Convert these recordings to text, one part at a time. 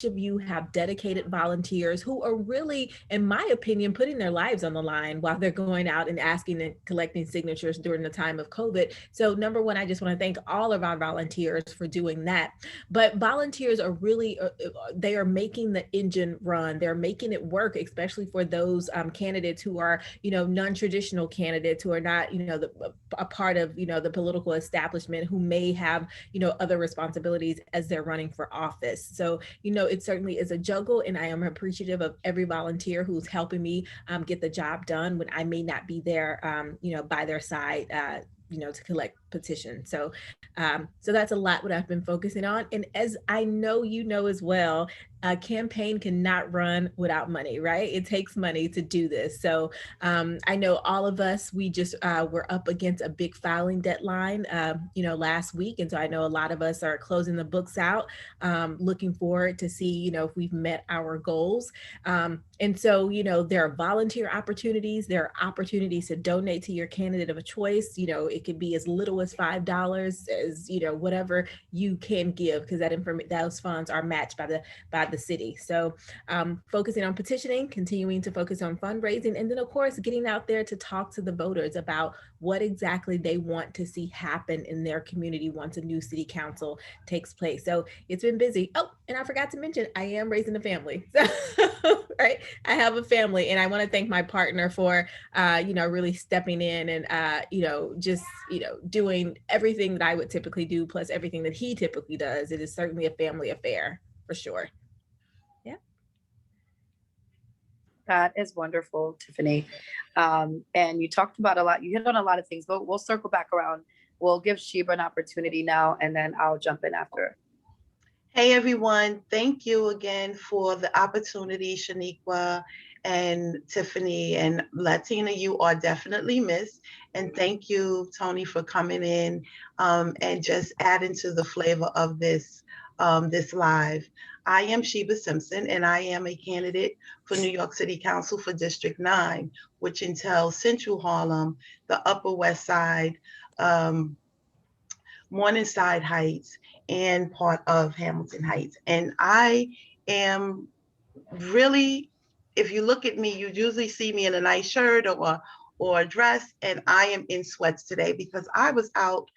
of you have dedicated volunteers who are really, in my opinion, putting their lives on the line while they're going out and asking and collecting signatures during the time of COVID. So, number one, I just want to thank all of our volunteers for doing that. But volunteers are really, they are making the engine run. They're making it work, especially for those candidates who are, non-traditional candidates who are not, a part of, the political establishment, who may have, other responsibilities as they're running for office. So, it certainly is a juggle, and I am appreciative of every volunteer who's helping me get the job done when I may not be there, by their side. To collect petitions. So that's a lot what I've been focusing on. And as I know, as well, a campaign cannot run without money, right? It takes money to do this. So I know all of us, we just were up against a big filing deadline, last week. And so I know a lot of us are closing the books out, looking forward to see, if we've met our goals. And so, there are volunteer opportunities. There are opportunities to donate to your candidate of a choice. It could be as little as $5, as, whatever you can give, because those funds are matched by the city. So focusing on petitioning, continuing to focus on fundraising, and then of course, getting out there to talk to the voters about what exactly they want to see happen in their community once a new city council takes place. So it's been busy. Oh, and I forgot to mention, I am raising a family. So, right, I have a family, and I want to thank my partner for, really stepping in and, doing everything that I would typically do, plus everything that he typically does. It is certainly a family affair for sure. Yeah. That is wonderful, Tiffany. And you talked about a lot, you hit on a lot of things, but we'll circle back around. We'll give Sheba an opportunity now, and then I'll jump in after. Hey everyone, thank you again for the opportunity, Shanequa and Tiffany and Latina. You are definitely missed. And thank you, Tony, for coming in and just adding to the flavor of this live. I am Sheba Simpson, and I am a candidate for New York City Council for District 9, which entails Central Harlem, the Upper West Side, Morningside Heights, and part of Hamilton Heights. And I am really, if you look at me, you usually see me in a nice shirt or a dress, and I am in sweats today because I was out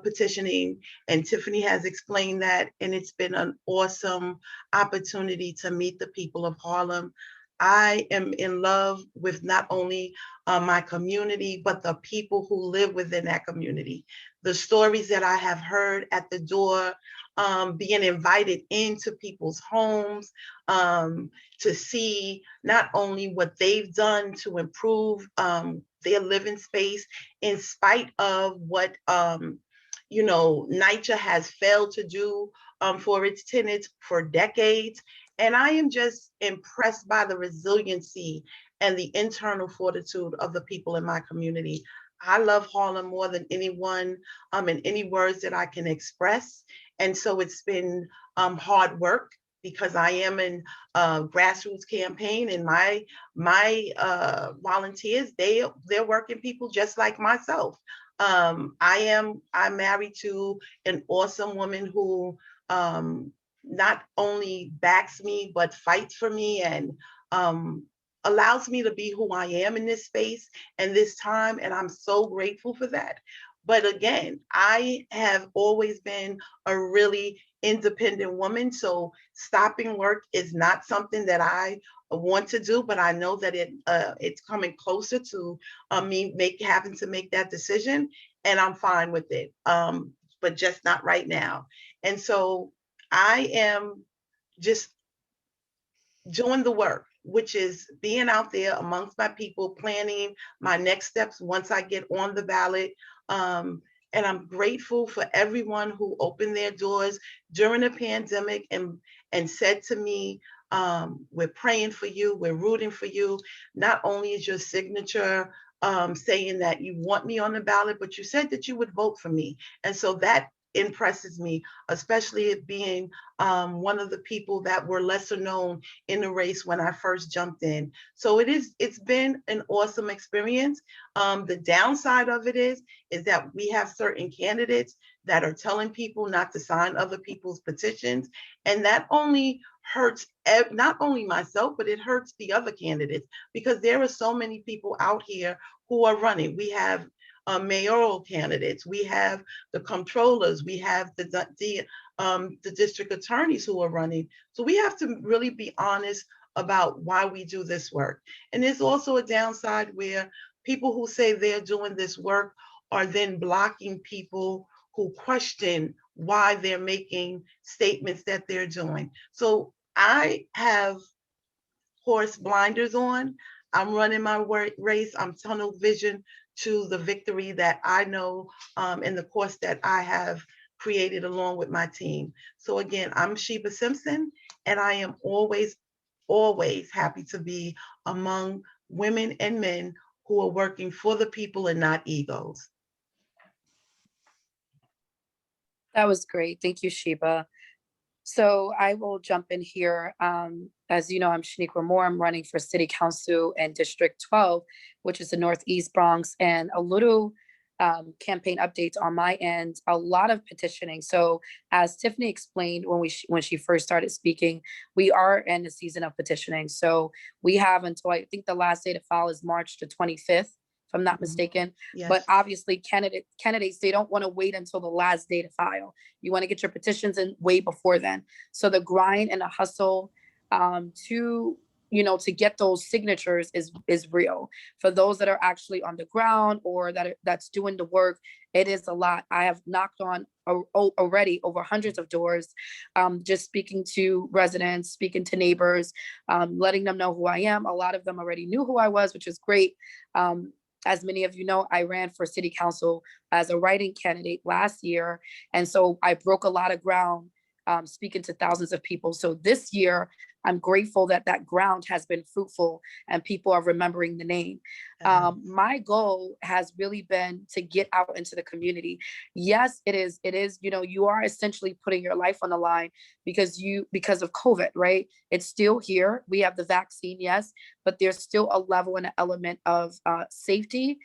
petitioning, and Tiffany has explained that, and it's been an awesome opportunity to meet the people of Harlem. I am in love with not only my community, but the people who live within that community. The stories that I have heard at the door, being invited into people's homes to see not only what they've done to improve their living space in spite of what NYCHA has failed to do for its tenants for decades. And I am just impressed by the resiliency and the internal fortitude of the people in my community. I love Harlem more than anyone in any words that I can express. And so it's been hard work because I am in a grassroots campaign, and my volunteers, they're working people just like myself. I'm married to an awesome woman who not only backs me, but fights for me and allows me to be who I am in this space and this time. And I'm so grateful for that. But again, I have always been a really independent woman. So stopping work is not something that I want to do, but I know that it's coming closer to me having to make that decision, and I'm fine with it. But just not right now. And so I am just doing the work, which is being out there amongst my people, planning my next steps once I get on the ballot. And I'm grateful for everyone who opened their doors during the pandemic and said to me, we're praying for you, we're rooting for you. Not only is your signature saying that you want me on the ballot, but you said that you would vote for me. And so that impresses me, especially it being one of the people that were lesser known in the race when I first jumped in. So it's been an awesome experience. The downside of it is that we have certain candidates that are telling people not to sign other people's petitions, and that only hurts not only myself, but it hurts the other candidates, because there are so many people out here who are running. We have mayoral candidates, we have the comptrollers, we have the district attorneys who are running. So we have to really be honest about why we do this work. And there's also a downside where people who say they're doing this work are then blocking people who question why they're making statements that they're doing. So I have horse blinders on. I'm running my race. I'm tunnel vision to the victory that I know, and the course that I have created along with my team. So again, I'm Sheba Simpson, and I am always, always happy to be among women and men who are working for the people and not egos. That was great. Thank you, Sheba. So I will jump in here. As you know, I'm Shanequa Moore. I'm running for City Council in District 12, which is the Northeast Bronx, and a little campaign updates on my end, a lot of petitioning. So as Tiffany explained when she first started speaking, we are in a season of petitioning. So we have until, I think the last day to file is March the 25th, if I'm not mistaken. Yes. But obviously candidates, they don't want to wait until the last day to file. You want to get your petitions in way before then. So the grind and the hustle to get those signatures is real. For those that are actually on the ground or that's doing the work, it is a lot. I have knocked on already over hundreds of doors, just speaking to residents, speaking to neighbors, letting them know who I am. A lot of them already knew who I was, which is great. As many of you know, I ran for city council as a write-in candidate last year. And so I broke a lot of ground, speaking to thousands of people. So this year, I'm grateful that that ground has been fruitful and people are remembering the name. My goal has really been to get out into the community. Yes, it is, you are essentially putting your life on the line because of COVID, right? It's still here. We have the vaccine, yes, but there's still a level and an element of safety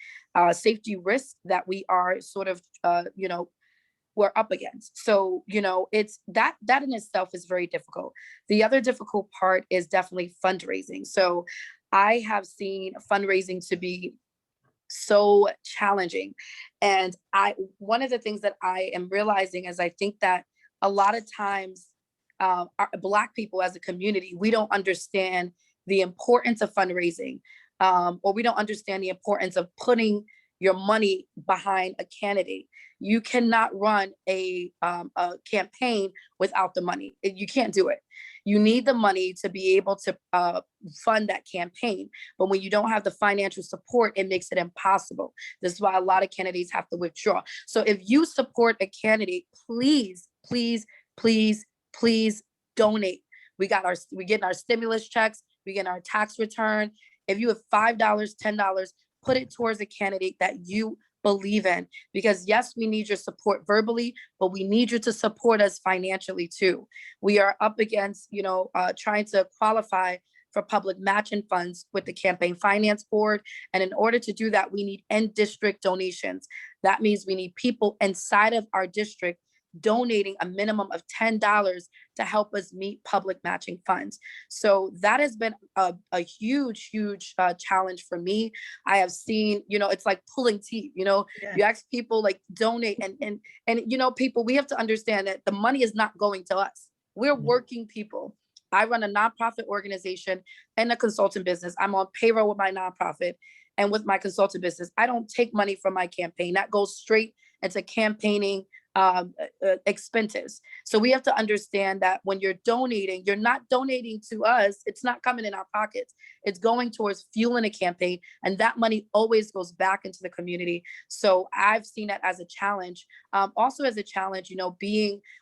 risk that we are sort of, we're up against. So, it's that in itself is very difficult. The other difficult part is definitely fundraising. So I have seen fundraising to be so challenging. And one of the things that I am realizing is I think that a lot of times Black people as a community, we don't understand the importance of fundraising, or we don't understand the importance of putting your money behind a candidate. You cannot run a campaign without the money. You can't do it. You need the money to be able to fund that campaign. But when you don't have the financial support, it makes it impossible. This is why a lot of candidates have to withdraw. So if you support a candidate, please, please, please, please donate. We're getting our stimulus checks, we get our tax return. If you have $5, $10, put it towards a candidate that you believe in, because yes, we need your support verbally, but we need you to support us financially too. We are up against, trying to qualify for public matching funds with the Campaign Finance Board. And in order to do that, we need in-district donations. That means we need people inside of our district donating a minimum of $10 to help us meet public matching funds. So that has been a huge, huge challenge for me. I have seen, it's like pulling teeth, Yeah. You ask people like donate and people, we have to understand that the money is not going to us. We're working people. I run a nonprofit organization and a consultant business. I'm on payroll with my nonprofit and with my consultant business. I don't take money from my campaign. That goes straight into campaigning expenses. So we have to understand that when you're donating, you're not donating to us. It's not coming in our pockets. It's going towards fueling a campaign. And that money always goes back into the community. So I've seen that as a challenge. Also as a challenge,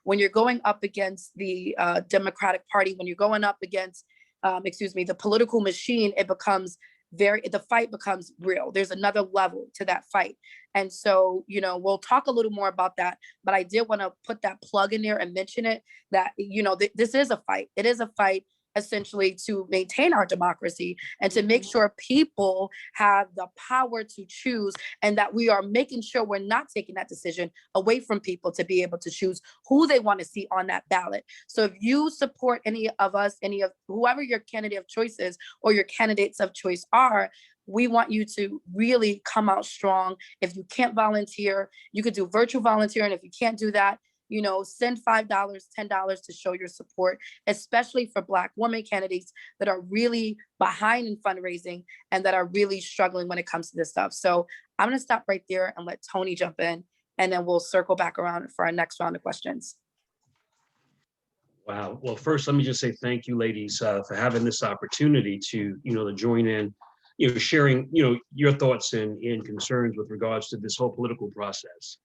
when you're going up against the Democratic Party, when you're going up against, the political machine, the fight becomes real. There's another level to that fight. And so, we'll talk a little more about that, but I did want to put that plug in there and mention it that, this is a fight. It is a fight. essentially to maintain our democracy and to make sure people have the power to choose, and that we are making sure we're not taking that decision away from people to be able to choose who they want to see on that ballot. So if you support any of us, any of whoever your candidate of choice is or your candidates of choice are, we want you to really come out strong. If you can't volunteer, you could do virtual volunteering. If you can't do that, send $5, $10 to show your support, especially for Black women candidates that are really behind in fundraising and that are really struggling when it comes to this stuff. So I'm going to stop right there and let Tony jump in, and then we'll circle back around for our next round of questions. Wow. Well, first, let me just say thank you, ladies, for having this opportunity to, to join in, sharing, your thoughts and concerns with regards to this whole political process.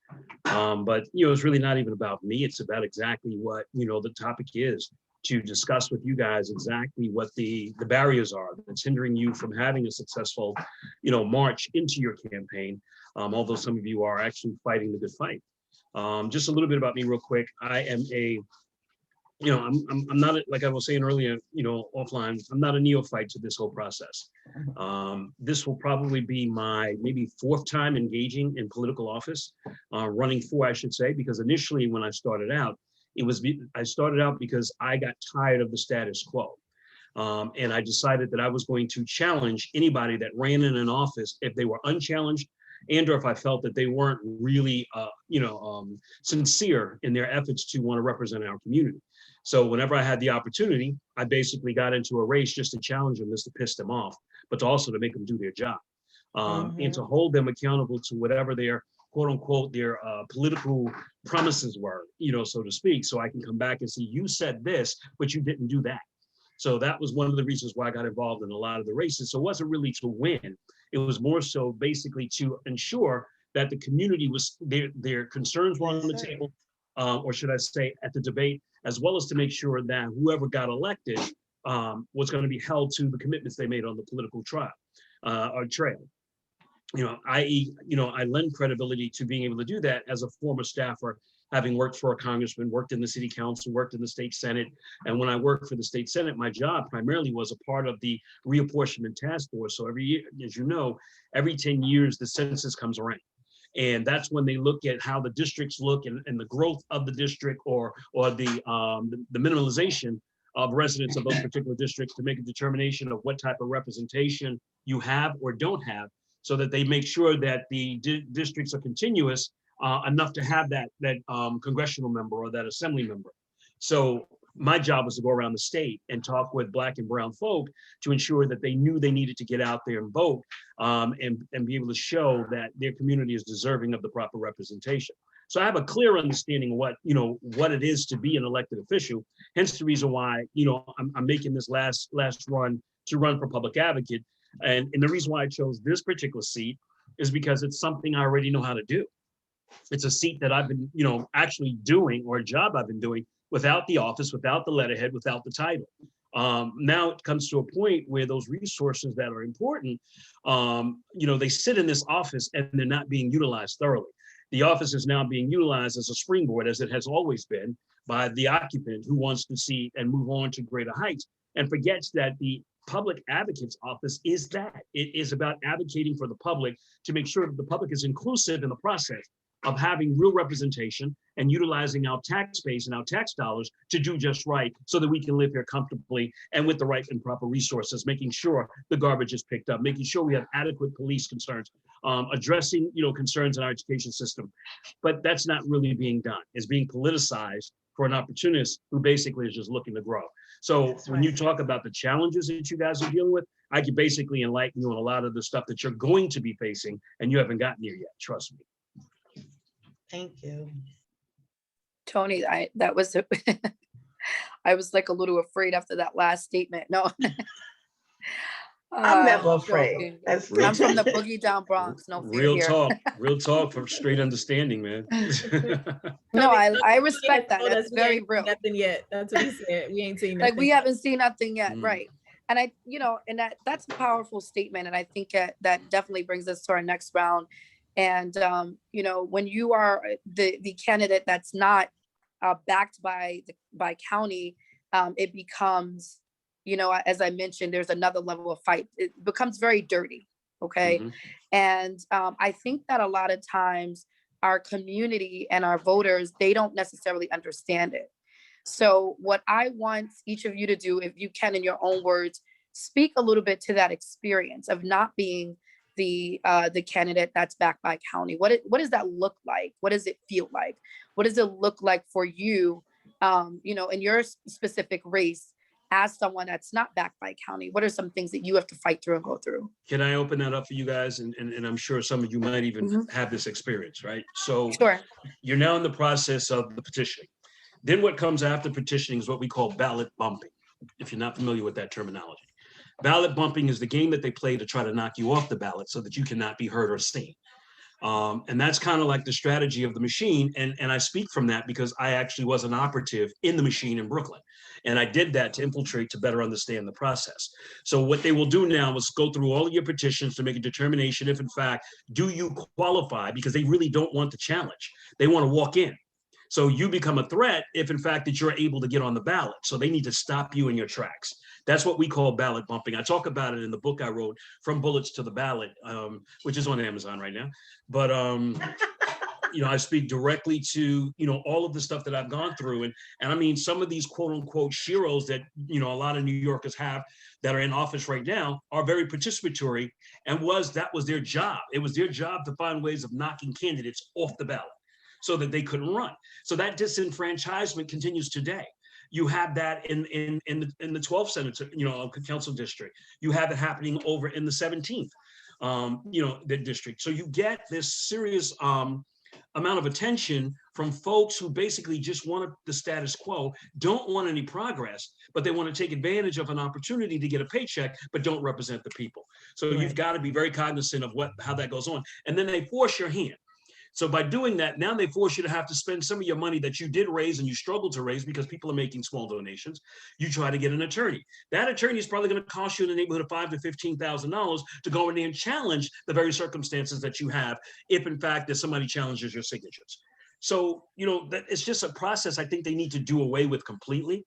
But, it's really not even about me. It's about exactly what, the topic is, to discuss with you guys exactly what the barriers are that's hindering you from having a successful, march into your campaign, although some of you are actually fighting the good fight. Just a little bit about me real quick. I am I'm not, like I was saying earlier, offline, I'm not a neophyte to this whole process. This will probably be my maybe 4th time engaging in political office, running for, I should say, because initially when I started out, I started out because I got tired of the status quo. And I decided that I was going to challenge anybody that ran in an office if they were unchallenged, and or if I felt that they weren't really, sincere in their efforts to want to represent our community. So whenever I had the opportunity, I basically got into a race just to challenge them, just to piss them off, but to also to make them do their job, and to hold them accountable to whatever their quote unquote their political promises were, so to speak. So I can come back and see, you said this, but you didn't do that. So that was one of the reasons why I got involved in a lot of the races. So it wasn't really to win. It was more so basically to ensure that the community was, their concerns were on the table, or should I say at the debate, as well as to make sure that whoever got elected was going to be held to the commitments they made on the political trail. I.e., I lend credibility to being able to do that as a former staffer, having worked for a congressman, worked in the city council, worked in the state senate. And when I worked for the state senate, my job primarily was a part of the reapportionment task force. So every year, as you know, every 10 years, the census comes around. And that's when they look at how the districts look and the growth of the district or the minimalization of residents of those particular districts to make a determination of what type of representation you have or don't have, so that they make sure that the districts are continuous enough to have that congressional member or that assembly member. So my job was to go around the state and talk with Black and brown folk to ensure that they knew they needed to get out there and vote, and be able to show that their community is deserving of the proper representation. So I have a clear understanding of what it is to be an elected official. Hence the reason why I'm making this last run to run for public advocate. And the reason why I chose this particular seat is because it's something I already know how to do. It's a seat that I've been, actually doing, or a job I've been doing without the office, without the letterhead, without the title. Now it comes to a point where those resources that are important, they sit in this office and they're not being utilized thoroughly. The office is now being utilized as a springboard, as it has always been, by the occupant who wants to see and move on to greater heights, and forgets that the public advocate's office is that. It is about advocating for the public to make sure that the public is inclusive in the process of having real representation and utilizing our tax base and our tax dollars to do just right, so that we can live here comfortably and with the right and proper resources, making sure the garbage is picked up, making sure we have adequate police concerns, addressing concerns in our education system. But that's not really being done. It's being politicized for an opportunist who basically is just looking to grow. So when you talk about the challenges that you guys are dealing with, I can basically enlighten you on a lot of the stuff that you're going to be facing, and you haven't gotten here yet, trust me. Thank you. Tony, I was like a little afraid after that last statement. No. I'm never afraid. I'm from the boogie down Bronx. No fear here. Real talk from straight understanding, man. No, I respect that. That's very real. Nothing yet. That's what he said. We ain't seen nothing. Like, we haven't seen nothing yet, right? And that's a powerful statement. And I think that definitely brings us to our next round. And when you are the candidate that's not backed by county, it becomes as I mentioned, there's another level of fight. It becomes very dirty. Okay. Mm-hmm. And I think that a lot of times our community and our voters, they don't necessarily understand it. So what I want each of you to do, if you can, in your own words, speak a little bit to that experience of not being the candidate that's backed by county. What does that look like? What does it feel like? What does it look like for you, in your specific race as someone that's not backed by county? What are some things that you have to fight through and go through? Can I open that up for you guys? And I'm sure some of you might even Mhm. have this experience, right? So Sure. you're now in the process of the petitioning. Then what comes after petitioning is what we call ballot bumping, if you're not familiar with that terminology. Ballot bumping is the game that they play to try to knock you off the ballot so that you cannot be heard or seen. And that's kind of like the strategy of the machine. And I speak from that because I actually was an operative in the machine in Brooklyn. And I did that to infiltrate, to better understand the process. So what they will do now is go through all of your petitions to make a determination if, in fact, do you qualify, because they really don't want the challenge. They want to walk in. So you become a threat if, in fact, that you're able to get on the ballot. So they need to stop you in your tracks. That's what we call ballot bumping. I talk about it in the book I wrote, From Bullets to the Ballot, which is on Amazon right now. But I speak directly to all of the stuff that I've gone through, and I mean some of these quote unquote sheroes that a lot of New Yorkers have that are in office right now are very participatory, and that was their job. It was their job to find ways of knocking candidates off the ballot so that they couldn't run. So that disenfranchisement continues today. You have that in the 12th Senate, council district. You have it happening over in the 17th, the district. So you get this serious amount of attention from folks who basically just want the status quo, don't want any progress, but they want to take advantage of an opportunity to get a paycheck, but don't represent the people. So You've got to be very cognizant of how that goes on. And then they force your hand. So by doing that, now they force you to have to spend some of your money that you did raise and you struggled to raise because people are making small donations. You try to get an attorney. That attorney is probably going to cost you in the neighborhood of $5,000 to $15,000 to go in there and challenge the very circumstances that you have, if in fact that somebody challenges your signatures. So that it's just a process I think they need to do away with completely.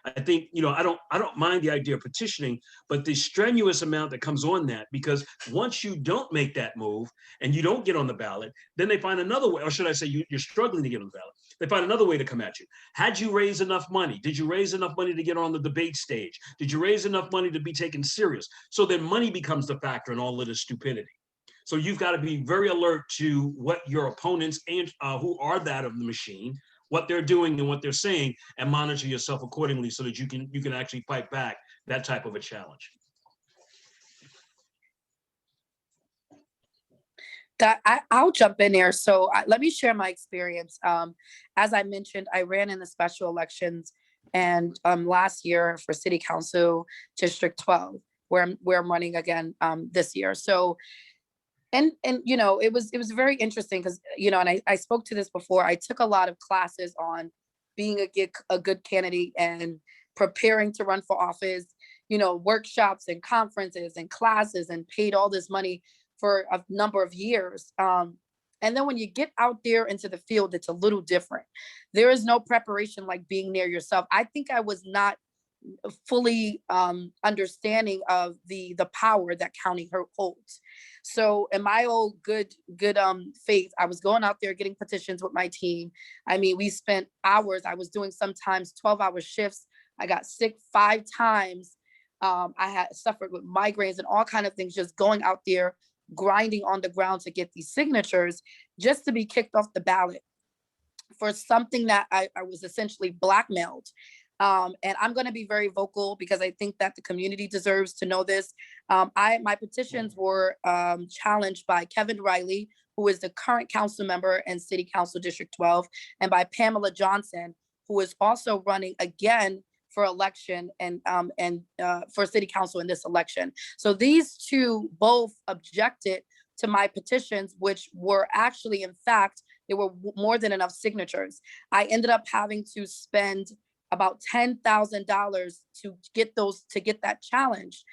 I think, I don't mind the idea of petitioning, but the strenuous amount that comes on that, because once you don't make that move and you don't get on the ballot, then they find another way, or should I say you're struggling to get on the ballot. They find another way to come at you. Had you raised enough money? Did you raise enough money to get on the debate stage? Did you raise enough money to be taken serious? So then money becomes the factor in all of this stupidity. So you've got to be very alert to what your opponents and who are that of the machine, what they're doing and what they're saying, and monitor yourself accordingly so that you can actually fight back that type of a challenge. I'll jump in there. So let me share my experience. As I mentioned, I ran in the special elections and last year for City Council District 12, where I'm running again this year. So and it was very interesting because and I spoke to this before. I took a lot of classes on being a good candidate and preparing to run for office, workshops and conferences and classes, and paid all this money for a number of years. And then when you get out there into the field, it's a little different. There is no preparation like being there yourself. I think I was not fully understanding of the power that county holds. So in my old good faith, I was going out there getting petitions with my team. I mean, we spent hours. I was doing sometimes 12-hour shifts. I got sick 5 times. I had suffered with migraines and all kind of things, just going out there, grinding on the ground to get these signatures just to be kicked off the ballot for something that I was essentially blackmailed. And I'm going to be very vocal because I think that the community deserves to know this. My petitions were challenged by Kevin Riley, who is the current council member in City Council District 12, and by Pamela Johnson, who is also running again for election and for City Council in this election. So these two both objected to my petitions, which were actually, in fact, there were more than enough signatures. I ended up having to spend about $10,000 to get that challenge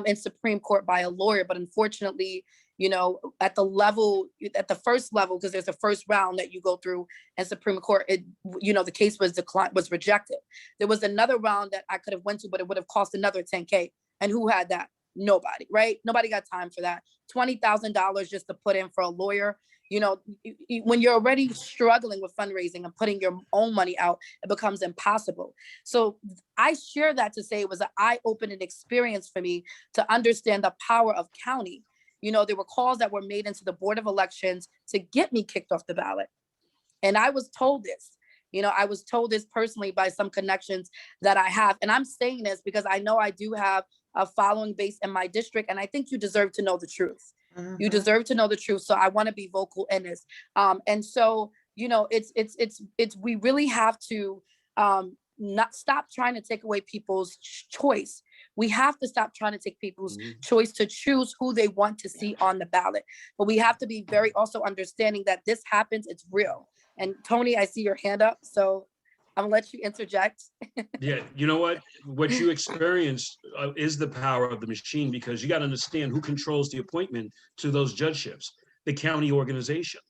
in Supreme Court by a lawyer. But unfortunately, you know, at the first level, because there's a first round that you go through in Supreme Court, the case was rejected. There was another round that I could have went to, but it would have cost another 10K. And who had that? Nobody, right? Nobody got time for that. $20,000 just to put in for a lawyer. You know, when you're already struggling with fundraising and putting your own money out, it becomes impossible. So I share that to say it was an eye-opening experience for me to understand the power of county. You know, there were calls that were made into the Board of Elections to get me kicked off the ballot. And I was told this. I was told this personally by some connections that I have. And I'm saying this because I know I do have a following base in my district, and I think you deserve to know the truth. Mm-hmm. You deserve to know the truth. So I want to be vocal in this. And so, we really have to not stop trying to take away people's choice. We have to stop trying to take people's choice to choose who they want to see on the ballot. But we have to be very also understanding that this happens, it's real. And Tony, I see your hand up, so I'm gonna let you interject. Yeah, you know what you experienced is the power of the machine, because you got to understand who controls the appointment to those judgeships, the county organization.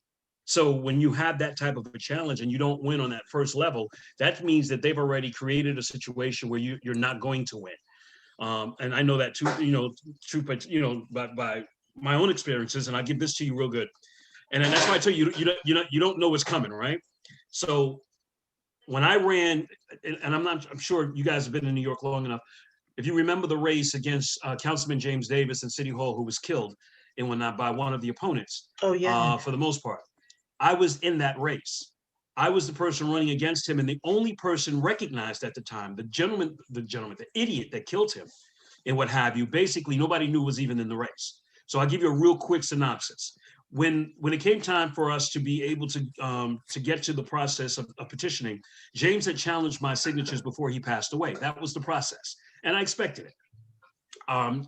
So when you have that type of a challenge and you don't win on that first level, that means that they've already created a situation where you're not going to win. And I know that too, but by my own experiences, and I give this to you real good. And then that's why I tell you, you don't know what's coming, right? So when I ran, and I'm sure you guys have been in New York long enough. If you remember the race against Councilman James Davis in City Hall, who was killed by one of the opponents. Oh yeah. For the most part, I was in that race. I was the person running against him, and the only person recognized at the time, the idiot that killed him, and what have you. Basically, nobody knew was even in the race. So I'll give you a real quick synopsis. When it came time for us to be able to get to the process of petitioning, James had challenged my signatures before he passed away. That was the process, and I expected it.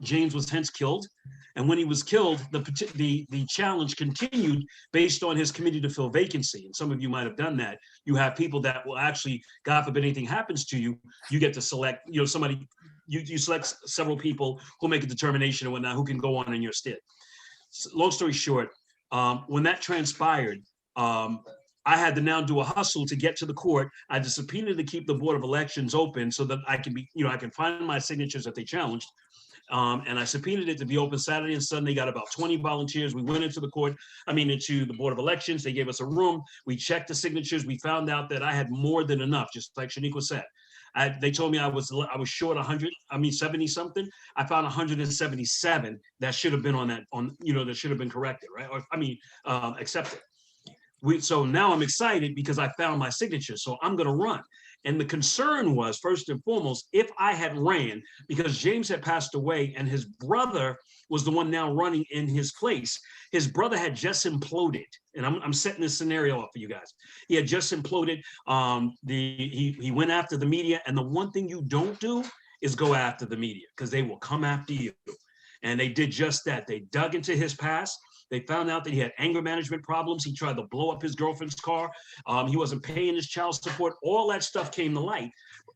James was hence killed, and when he was killed, the challenge continued based on his committee to fill vacancy. And some of you might have done that. You have people that will actually, God forbid anything happens to you, you get to select, somebody. You select several people who make a determination and whatnot, who can go on in your stead. So, long story short. When that transpired, I had to now do a hustle to get to the court. I had to subpoena to keep the Board of Elections open so that I can I can find my signatures that they challenged. And I subpoenaed it to be open Saturday and Sunday. Got about 20 volunteers. We went into the into the Board of Elections. They gave us a room. We checked the signatures. We found out that I had more than enough, just like Shanequa said. They told me I was short 70 something. I found 177 that should have been that should have been corrected, right? Or accepted. So now I'm excited because I found my signature. So I'm going to run. And the concern was, first and foremost, if I had ran, because James had passed away and his brother was the one now running in his place. His brother had just imploded. And I'm setting this scenario up for you guys. He had just imploded. He went after the media. And the one thing you don't do is go after the media, because they will come after you. And they did just that. They dug into his past. They found out that he had anger management problems. He tried to blow up his girlfriend's car. He wasn't paying his child support. All that stuff came to light.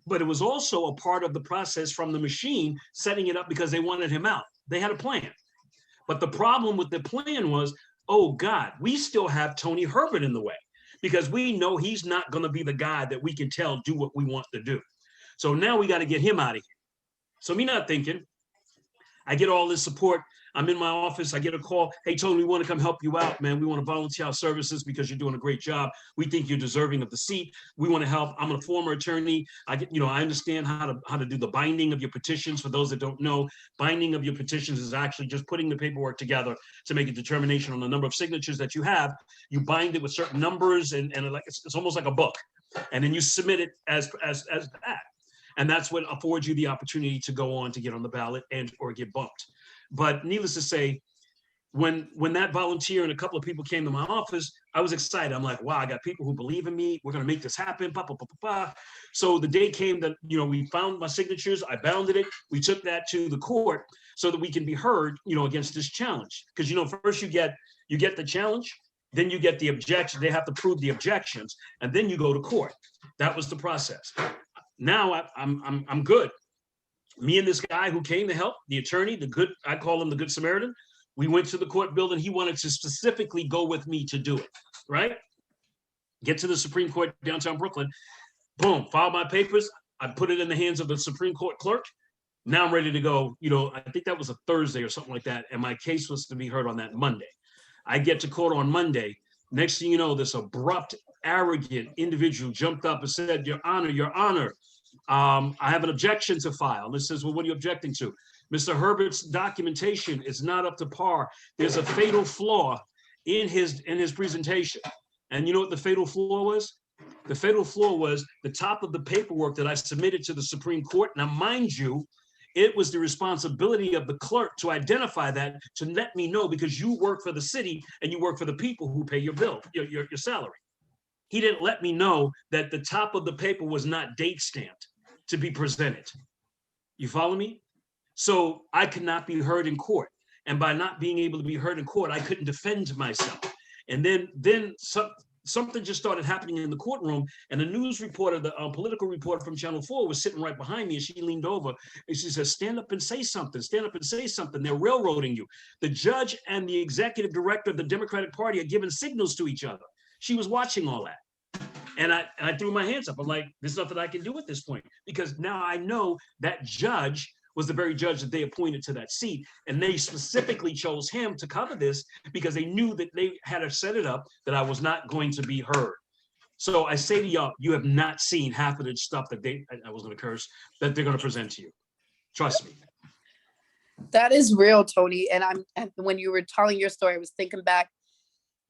But it was also a part of the process from the machine setting it up because they wanted him out. They had a plan. But the problem with the plan was, oh God, we still have Tony Herbert in the way, because we know he's not going to be the guy that we can tell do what we want to do. So now we got to get him out of here. So me not thinking, I get all this support. I'm in my office. I get a call. Hey, Tony, we want to come help you out, man. We want to volunteer our services because you're doing a great job. We think you're deserving of the seat. We want to help. I'm a former attorney. I understand how to do the binding of your petitions. For those that don't know, binding of your petitions is actually just putting the paperwork together to make a determination on the number of signatures that you have. You bind it with certain numbers, and it's almost like a book. And then you submit it as that. And that's what affords you the opportunity to go on to get on the ballot or get bumped. But needless to say, when that volunteer and a couple of people came to my office, I was excited. I'm like, wow, I got people who believe in me. We're going to make this happen. Bah, bah, bah, bah, bah. So the day came that, we found my signatures. I bounded it. We took that to the court so that we can be heard, against this challenge. Because, first you get the challenge, then you get the objection. They have to prove the objections, and then you go to court. That was the process. Now I'm good. Me and this guy who came to help, the attorney, I call him the Good Samaritan, We went to the court building. He wanted to specifically go with me to do it, right? Get to the Supreme Court downtown Brooklyn. Boom, file my papers. I put it in the hands of the Supreme Court clerk. Now I'm ready to go. I think that was a Thursday or something like that. And my case was to be heard on that Monday. I get to court on Monday. Next thing you know, this abrupt, arrogant individual jumped up and said, Your Honor, I have an objection to file. And it says, well, what are you objecting to? Mr. Herbert's documentation is not up to par. There's a fatal flaw in his presentation. And you know what the fatal flaw was? The fatal flaw was the top of the paperwork that I submitted to the Supreme Court. Now, mind you, it was the responsibility of the clerk to identify that, to let me know, because you work for the city and you work for the people who pay your bill, your salary. He didn't let me know that the top of the paper was not date stamped to be presented. You follow me? So I could not be heard in court. And by not being able to be heard in court, I couldn't defend myself. And then something just started happening in the courtroom, and the news reporter, the political reporter from Channel 4 was sitting right behind me, and she leaned over and she said, stand up and say something, stand up and say something. They're railroading you. The judge and the executive director of the Democratic Party are giving signals to each other. She was watching all that. And I threw my hands up. I'm like, there's nothing I can do at this point, because now I know that judge was the very judge that they appointed to that seat. And they specifically chose him to cover this because they knew that they had to set it up that I was not going to be heard. So I say to y'all, you have not seen half of the stuff that I was going to curse, that they're going to present to you. Trust me. That is real, Tony. And when you were telling your story, I was thinking back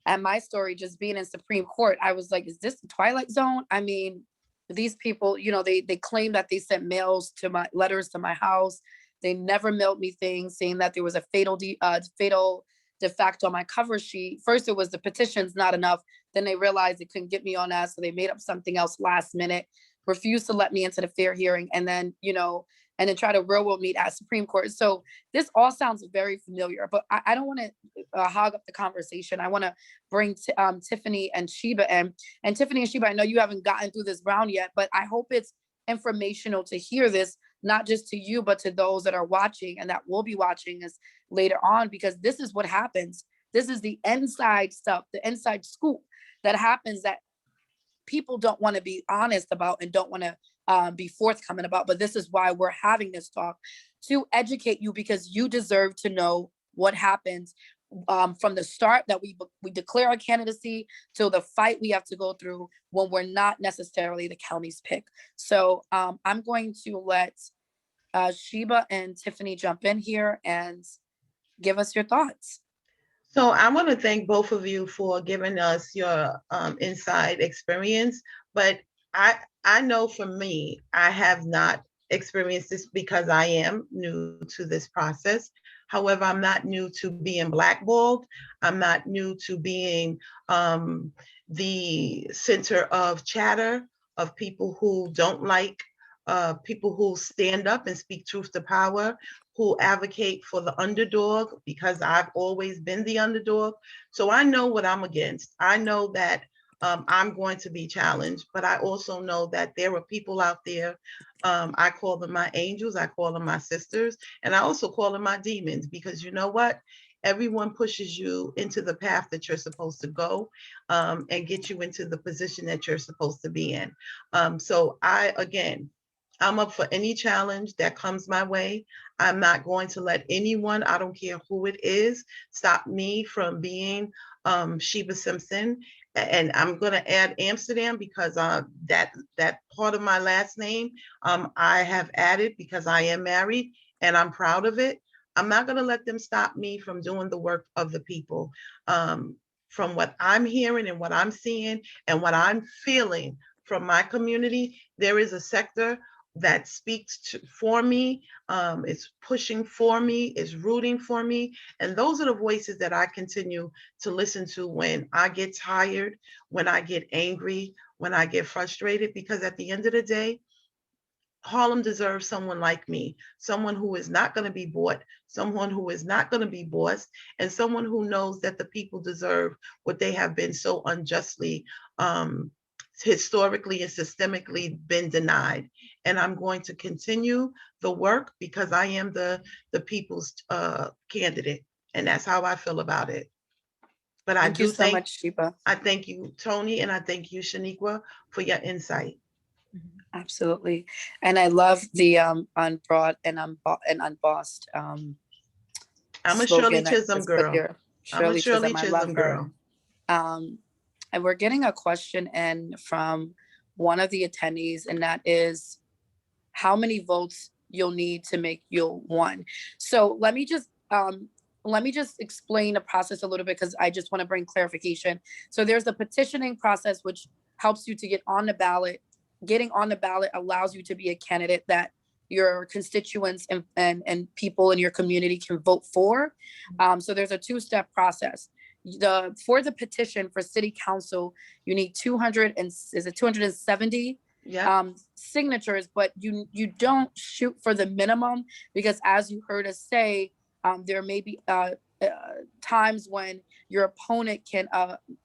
at my story, just being in Supreme Court. I was like, is this the Twilight Zone? I mean, these people, they claim that they sent letters to my house. They never mailed me things, saying that there was a fatal defect on my cover sheet. First, it was the petition's not enough. Then they realized they couldn't get me on that, so they made up something else last minute, refused to let me into the fair hearing, and then try to railroad me at Supreme Court. So this all sounds very familiar, but I don't want to hog up the conversation. I want to bring Tiffany and Sheba in. And Tiffany and Sheba, I know you haven't gotten through this round yet, but I hope it's informational to hear this, not just to you, but to those that are watching and that will be watching us later on, because this is what happens. This is the inside stuff, the inside scoop that happens that people don't want to be honest about and don't want to be forthcoming about. But this is why we're having this talk, to educate you, because you deserve to know what happens from the start that we declare our candidacy till the fight we have to go through when we're not necessarily the county's pick. So I'm going to let Sheba and Tiffany jump in here and give us your thoughts. So I want to thank both of you for giving us your inside experience, but I know for me, I have not experienced this because I am new to this process. However, I'm not new to being blackballed. I'm not new to being the center of chatter of people who don't like people who stand up and speak truth to power, who advocate for the underdog, because I've always been the underdog. So I know what I'm against. I know that I'm going to be challenged, but I also know that there are people out there. I call them my angels. I call them my sisters. And I also call them my demons, because you know what? Everyone pushes you into the path that you're supposed to go and get you into the position that you're supposed to be in. So I'm up for any challenge that comes my way. I'm not going to let anyone, I don't care who it is, stop me from being Sheba Simpson. And I'm going to add Amsterdam, because that part of my last name I have added because I am married and I'm proud of it. I'm not going to let them stop me from doing the work of the people. From what I'm hearing and what I'm seeing and what I'm feeling from my community, there is a sector that speaks for me, is pushing for me, is rooting for me. And those are the voices that I continue to listen to when I get tired, when I get angry, when I get frustrated, because at the end of the day, Harlem deserves someone like me, someone who is not going to be bought, someone who is not going to be bossed, and someone who knows that the people deserve what they have been so unjustly historically and systemically been denied. And I'm going to continue the work because I am the people's candidate. And that's how I feel about it. But Thank you so much, Sheba. I thank you, Tony, and I thank you, Shanequa, for your insight. Absolutely. And I love the unbrought and unbossed I'm a Shirley slogan that Chisholm was put girl. here. I'm a Shirley Shirley Chisholm, I love Chisholm her. girl. And we're getting a question in from one of the attendees, and that is how many votes you'll need to make you one. So let me just explain the process a little bit, because I just want to bring clarification. So there's the petitioning process, which helps you to get on the ballot. Getting on the ballot allows you to be a candidate that your constituents and people in your community can vote for. So there's a two-step process. For the petition for city council, you need 270 signatures, but you don't shoot for the minimum, because as you heard us say, there may be times when your opponent can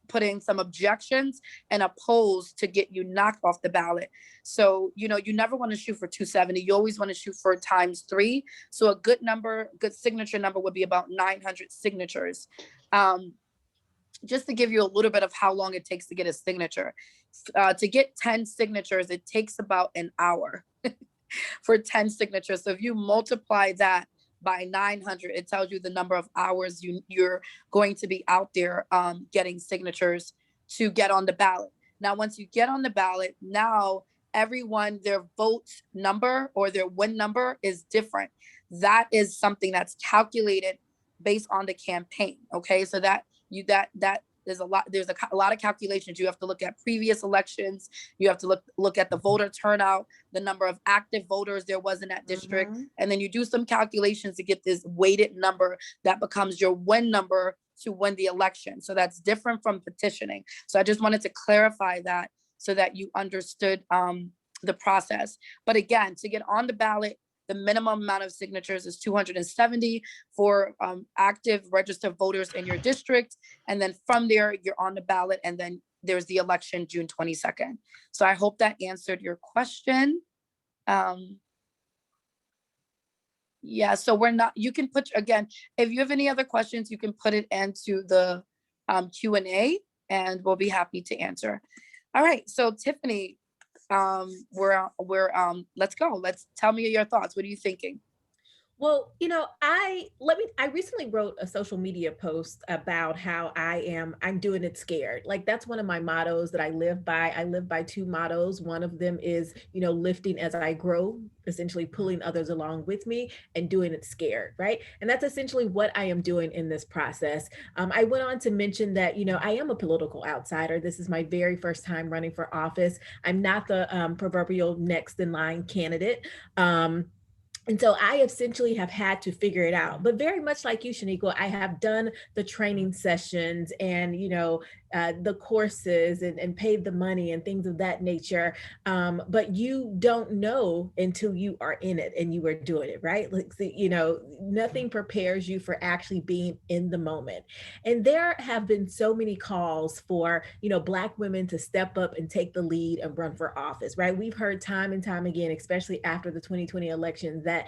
put in some objections and oppose to get you knocked off the ballot. So, you never want to shoot for 270. You always want to shoot for ×3. So a good signature number would be about 900 signatures. Just to give you a little bit of how long it takes to get a signature. To get 10 signatures, it takes about an hour for 10 signatures. So if you multiply that by 900, it tells you the number of hours you're going to be out there getting signatures to get on the ballot. Now, once you get on the ballot, now everyone, their vote number or their win number is different. That is something that's calculated based on the campaign. Okay, so there's a lot of calculations. You have to look at previous elections. You have to look at the voter turnout, the number of active voters there was in that district. And then you do some calculations to get this weighted number that becomes your win number to win the election. So that's different from petitioning. So I just wanted to clarify that so that you understood the process. But again, to get on the ballot, the minimum amount of signatures is 270 for active registered voters in your district. And then from there, you're on the ballot, and then there's the election June 22nd. So I hope that answered your question. Yeah, so you can put, again, if you have any other questions, you can put it into the Q&A and we'll be happy to answer. All right, so Tiffany, let's go. Let's tell me your thoughts. What are you thinking? Well, I recently wrote a social media post about how I'm doing it scared. Like, that's one of my mottos that I live by. I live by two mottos. One of them is, lifting as I grow, essentially pulling others along with me, and doing it scared, right? And that's essentially what I am doing in this process. I went on to mention that, I am a political outsider. This is my very first time running for office. I'm not the proverbial next in line candidate. And so I essentially have had to figure it out. But very much like you, Shanequa, I have done the training sessions and, the courses and paid the money and things of that nature. But you don't know until you are in it and you are doing it, right? Like, nothing prepares you for actually being in the moment. And there have been so many calls for, Black women to step up and take the lead and run for office, right? We've heard time and time again, especially after the 2020 elections, that,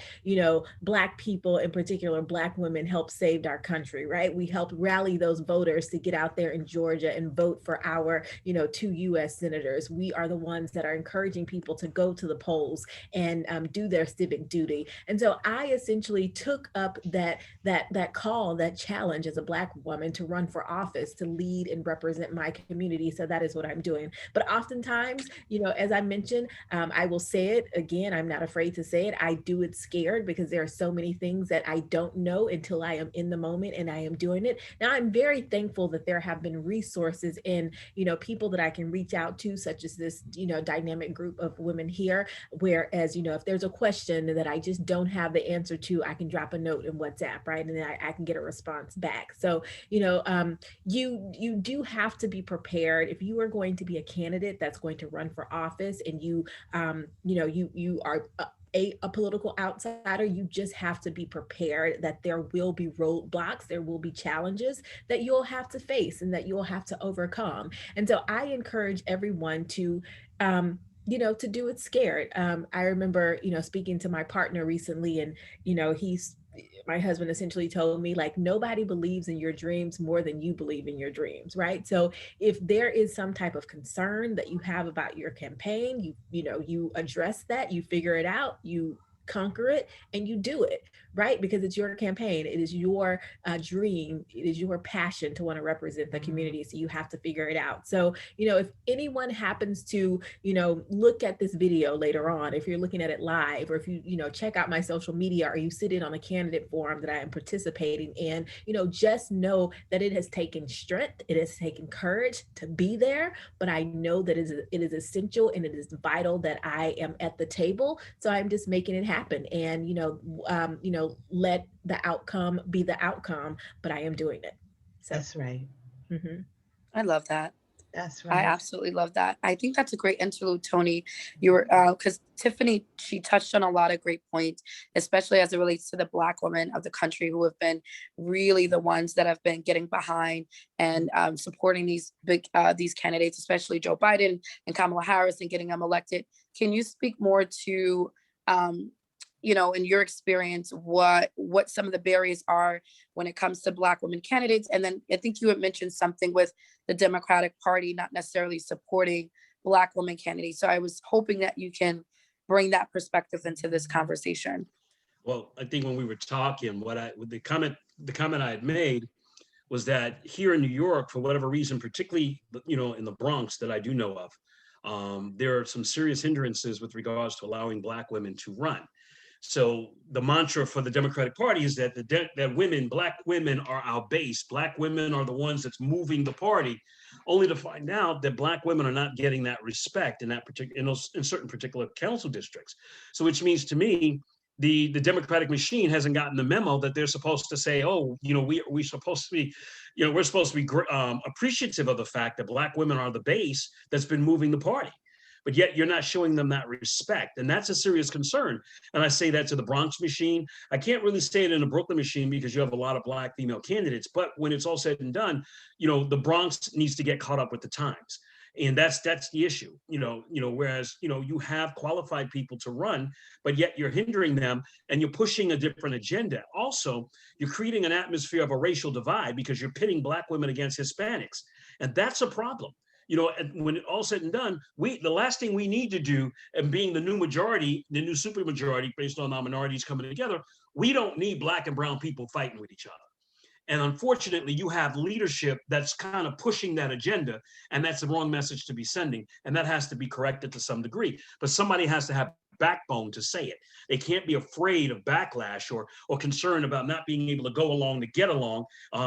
Black people, in particular, Black women, helped save our country, right? We helped rally those voters to get out there in Georgia and vote for our, 2 U.S. senators. We are the ones that are encouraging people to go to the polls and do their civic duty. And so I essentially took up that call, that challenge as a Black woman to run for office, to lead and represent my community. So that is what I'm doing. But oftentimes, as I mentioned, I will say it again, I'm not afraid to say it. I do it scared because there are so many things that I don't know until I am in the moment and I am doing it. Now, I'm very thankful that there have been resources and, people that I can reach out to, such as this, dynamic group of women here. Whereas, if there's a question that I just don't have the answer to, I can drop a note in WhatsApp, right? And then I can get a response back. So, you do have to be prepared if you are going to be a candidate that's going to run for office and you are a political outsider. You just have to be prepared that there will be roadblocks, there will be challenges that you'll have to face and that you'll have to overcome. And so I encourage everyone to to do it scared. I remember, speaking to my partner recently, and, he's my husband essentially told me, like, nobody believes in your dreams more than you believe in your dreams, right? So if there is some type of concern that you have about your campaign, you address that, you figure it out, you conquer it, and you do it, right? Because it's your campaign, it is your dream, it is your passion to want to represent the community, so you have to figure it out. So if anyone happens to look at this video later on, if you're looking at it live, or if you check out my social media, or you sit in on a candidate forum that I am participating in, just know that it has taken strength, it has taken courage to be there, but I know that it is essential and it is vital that I am at the table. So I'm just making it happen, and let the outcome be the outcome, but I am doing it. So That's right. I love that. That's I right. absolutely love that. I think that's a great interlude, Tony. You were, because Tiffany, she touched on a lot of great points, especially as it relates to the Black women of the country who have been really the ones that have been getting behind and supporting these these candidates, especially Joe Biden and Kamala Harris, and getting them elected. Can you speak more to, in your experience, what some of the barriers are when it comes to Black women candidates? And then I think you had mentioned something with the Democratic Party not necessarily supporting Black women candidates. So I was hoping that you can bring that perspective into this conversation. Well, I think when we were talking, the comment I had made was that here in New York, for whatever reason, particularly in the Bronx that I do know of, there are some serious hindrances with regards to allowing Black women to run. So the mantra for the Democratic Party is that Black women are our base. Black women are the ones that's moving the party, only to find out that Black women are not getting that respect in certain particular council districts. So which means to me, the Democratic machine hasn't gotten the memo that they're supposed to say, oh, we're supposed to be, appreciative of the fact that Black women are the base that's been moving the party. But yet you're not showing them that respect. And that's a serious concern. And I say that to the Bronx machine. I can't really say it in the Brooklyn machine because you have a lot of Black female candidates. But when it's all said and done, the Bronx needs to get caught up with the times. And that's the issue, whereas, you have qualified people to run, but yet you're hindering them and you're pushing a different agenda. Also, you're creating an atmosphere of a racial divide because you're pitting Black women against Hispanics. And that's a problem. When it all said and done, the last thing we need to do, and being the new majority, the new supermajority based on our minorities coming together, we don't need Black and brown people fighting with each other. And unfortunately, you have leadership that's kind of pushing that agenda, and that's the wrong message to be sending. And that has to be corrected to some degree. But somebody has to have backbone to say it. They can't be afraid of backlash or concerned about not being able to go along to get along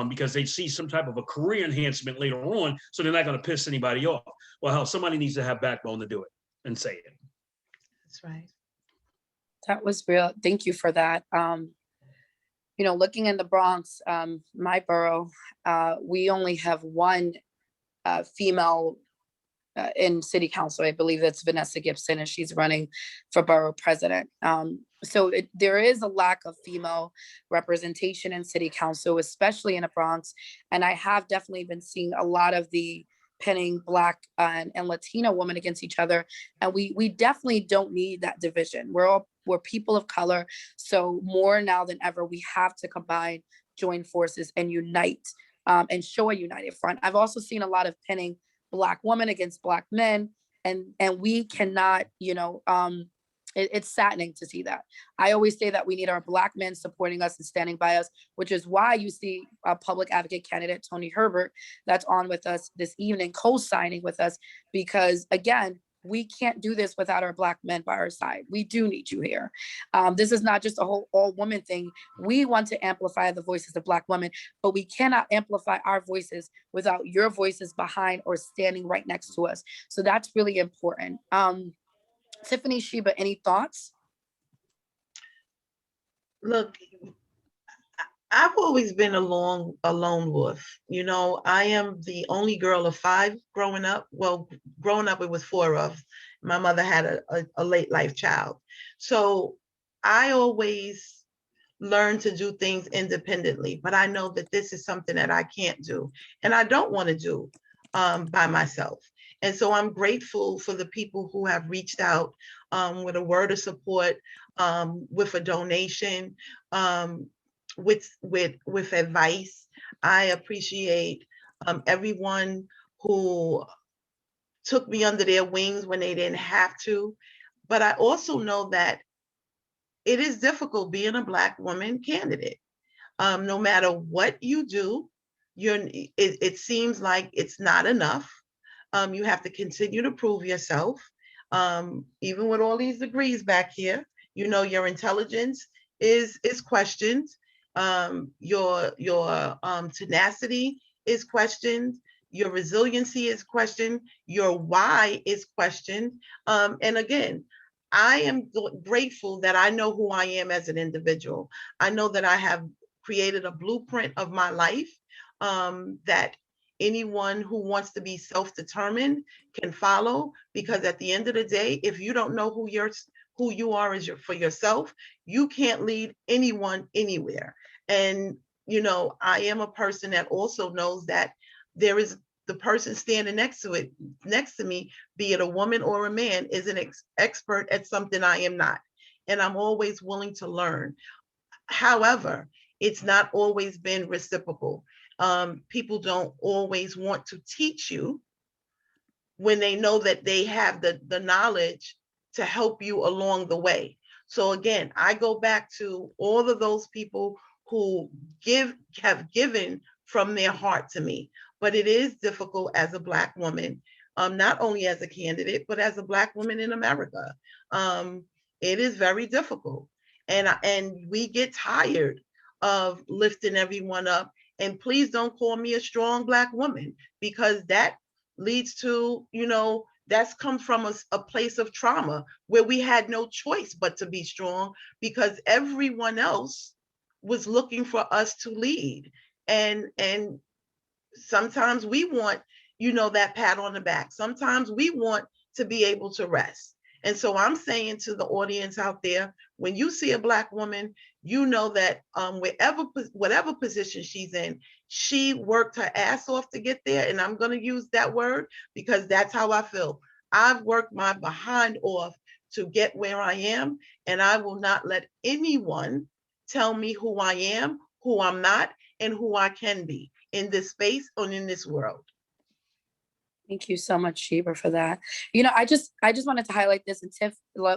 because they see some type of a career enhancement later on, so they're not going to piss anybody off. Well, hell, somebody needs to have backbone to do it and say it. That's right. That was real. Thank you for that. Looking in the Bronx, my borough, we only have one female in city council. I believe that's Vanessa Gibson, and she's running for borough president. So there is a lack of female representation in city council, especially in the Bronx. And I have definitely been seeing a lot of the pinning Black and Latino women against each other. And we definitely don't need that division. We're people of color. So more now than ever, we have to combine, join forces, and unite and show a united front. I've also seen a lot of pinning Black women against Black men, and we cannot, it's saddening to see that. I always say that we need our Black men supporting us and standing by us, which is why you see a public advocate candidate, Tony Herbert, that's on with us this evening, co-signing with us, because again, we can't do this without our Black men by our side. We do need you here. This is not just a whole all-woman thing. We want to amplify the voices of Black women, but we cannot amplify our voices without your voices behind or standing right next to us. So that's really important. Tiffany, Sheba, any thoughts? Look, I've always been a lone wolf. I am the only girl of 5 growing up. Well, growing up, it was 4 of. My mother had a late life child. So I always learned to do things independently, but I know that this is something that I can't do and I don't want to do by myself. And so I'm grateful for the people who have reached out with a word of support, with a donation, with advice. I appreciate everyone who took me under their wings when they didn't have to. But I also know that it is difficult being a Black woman candidate. No matter what you do, it seems like it's not enough. You have to continue to prove yourself. Even with all these degrees back here, your intelligence is questioned. Your tenacity is questioned. Your resiliency is questioned. Your why is questioned. And again, I am grateful that I know who I am as an individual. I know that I have created a blueprint of my life, that anyone who wants to be self-determined can follow, because at the end of the day, if you don't know who you are for yourself, you can't lead anyone anywhere. And I am a person that also knows that there is the person standing next to me, be it a woman or a man, is an expert at something I am not, and I'm always willing to learn. However, it's not always been reciprocal. People don't always want to teach you when they know that they have the knowledge to help you along the way. So again, I go back to all of those people who have given from their heart to me. But it is difficult as a Black woman, not only as a candidate, but as a Black woman in America. It is very difficult. And we get tired of lifting everyone up. And please don't call me a strong Black woman, because that leads to, that's come from a place of trauma where we had no choice but to be strong, because everyone else was looking for us to lead. And sometimes we want, that pat on the back. Sometimes we want to be able to rest. And so I'm saying to the audience out there, when you see a Black woman, that whatever position she's in, she worked her ass off to get there. And I'm going to use that word because that's how I feel. I've worked my behind off to get where I am, and I will not let anyone tell me who I am, who I'm not, and who I can be in this space or in this world. Thank you so much, Sheba, for that. I just wanted to highlight this, and Tiff,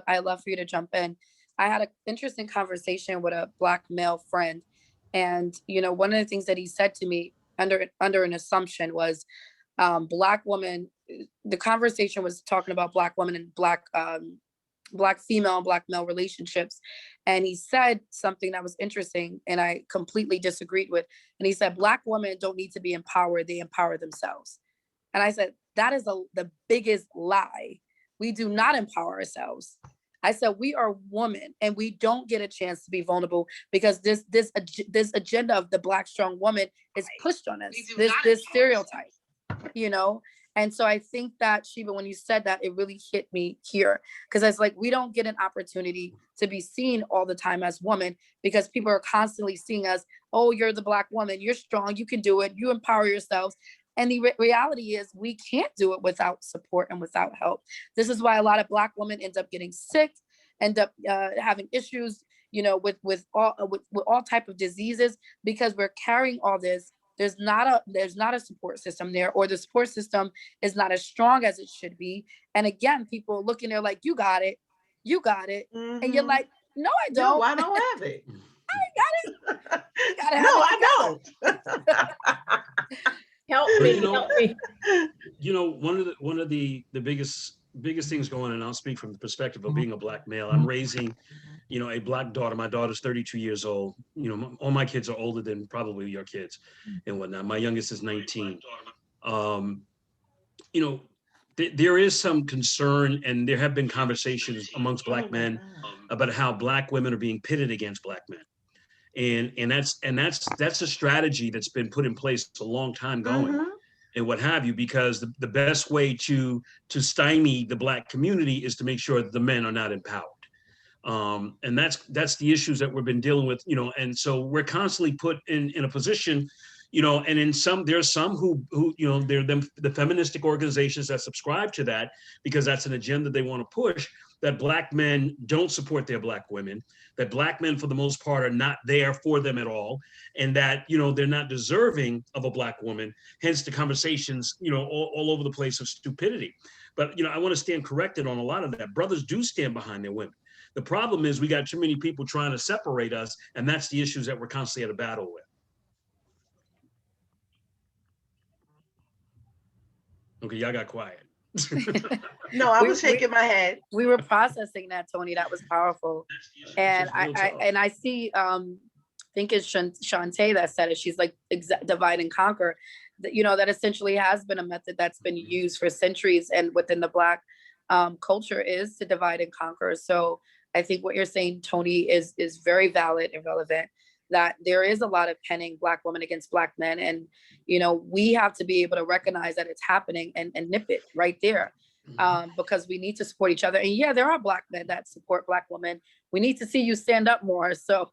I love for you to jump in. I had an interesting conversation with a Black male friend, and one of the things that he said to me under an assumption was, Black woman. The conversation was talking about Black women and Black female and Black male relationships, and he said something that was interesting, and I completely disagreed with. And he said, Black women don't need to be empowered; they empower themselves. And I said, that is the biggest lie. We do not empower ourselves. I said, we are women, and we don't get a chance to be vulnerable because this agenda of the Black strong woman is pushed on us. This stereotype, And so I think that, Sheba, when you said that, it really hit me here, because it's like, we don't get an opportunity to be seen all the time as women, because people are constantly seeing us, oh, you're the Black woman, you're strong, you can do it, you empower yourselves. And the reality is we can't do it without support and without help. This is why a lot of Black women end up getting sick, end up having issues, with all type of diseases, because we're carrying all this. There's not a support system there, or the support system is not as strong as it should be. And again, people looking there like, you got it. Mm-hmm. And you're like, no, I don't. No, I don't have it. I got it. No, I don't. Help me. One of the biggest things going on, and I'll speak from the perspective of being a Black male. I'm raising, a Black daughter. My daughter's 32 years old. All my kids are older than probably your kids and whatnot. My youngest is 19. There is some concern, and there have been conversations amongst Black men about how Black women are being pitted against Black men. And that's a strategy that's been put in place a long time going, and what have you, because the best way to stymie the Black community is to make sure that the men are not empowered. And that's the issues that we've been dealing with, and so we're constantly put in a position, you know, and in some, there's some who, you know, they're the feministic organizations that subscribe to that because that's an agenda they want to push, that Black men don't support their Black women, that Black men for the most part are not there for them at all, and that, you know, they're not deserving of a Black woman, hence the conversations, you know, all over the place of stupidity. But, you know, I want to stand corrected on a lot of that. Brothers do stand behind their women. The problem is we got too many people trying to separate us, and that's the issues that we're constantly at a battle with. Okay, y'all got quiet. No, I was shaking my head. We were processing that, Tony. That was powerful. And I see, I think it's Shantae that said it. She's like, divide and conquer. You know, that essentially has been a method that's been used for centuries and within the Black culture is to divide and conquer. So I think what you're saying, Tony, is very valid and relevant, that there is a lot of penning Black women against Black men. And, you know, we have to be able to recognize that it's happening and nip it right there. Because we need to support each other. And yeah, there are Black men that support Black women. We need to see you stand up more. So